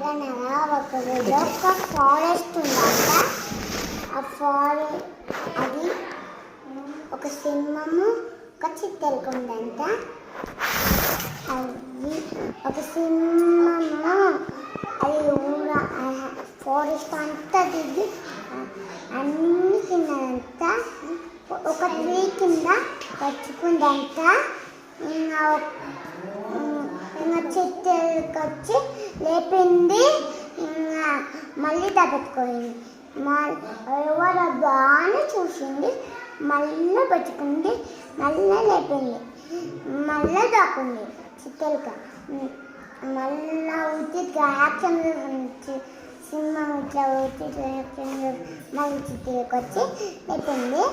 అనగనగా ఒక ఊళ్ళో ఒక ఫారెస్ట్ ఉందంట. ఆ అది ఒక సింహము ఒక చిత్తెలుక ఉందంట. అది ఒక సింహము అది ఫారెస్ట్ అంతా తిరిగి అన్ని తిన్నదంతా ఒక ట్రీ కింద పట్టుకుందంట. ఇంకా చిత్తెలుక వచ్చి లేపింది. ఇంకా మళ్ళీ తప్పెట్టుకోయింది. ఎవరబ్బా అని చూసింది. మళ్ళీ పెట్టుకుంది. మళ్ళీ లేపింది. మళ్ళీ దాక్కుంది చిత్తెలుక. మళ్ళీ ఉచిత యాక్షన్లో సింహం ఇట్లా ఉచిత యాక్షన్లో మళ్ళీ చిత్తెలుక వచ్చి లేపింది.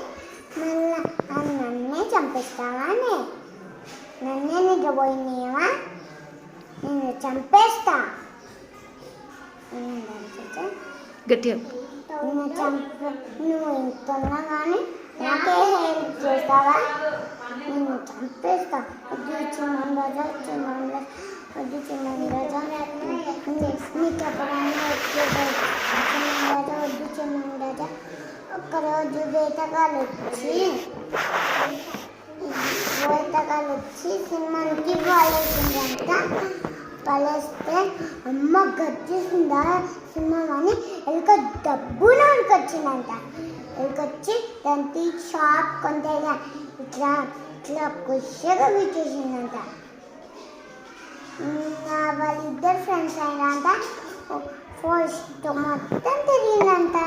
మళ్ళీ నన్నే చంపేస్తావా? నన్నే నిద్రపోయినావా? నేను చంపేస్తా. గట్టిగా నువ్వు ఇంతున్నా కానీ నాకే హెల్ప్ చేస్తావా? నేను చంపేస్తా. చిన్న రోజా నీకు చెప్పడానికి చిన్న రోజా ఒక్కరోజు వేటగాళ్ళు వచ్చి సింహానికి పాలేసిందంట. పాలేస్తే అమ్మ గర్జిస్తుందా సింహం అని ఎలుక డబ్బున ఉరికొచ్చిందంట. ఎలుకొచ్చి దానికి షార్ప్ కొంతగా ఇట్లా ఇట్లా కుషగా విచ్చేసిందంట. వాళ్ళిద్దరు ఫ్రెండ్స్ అయినంత ఫారెస్ట్ మొత్తం తిరిగిందంట.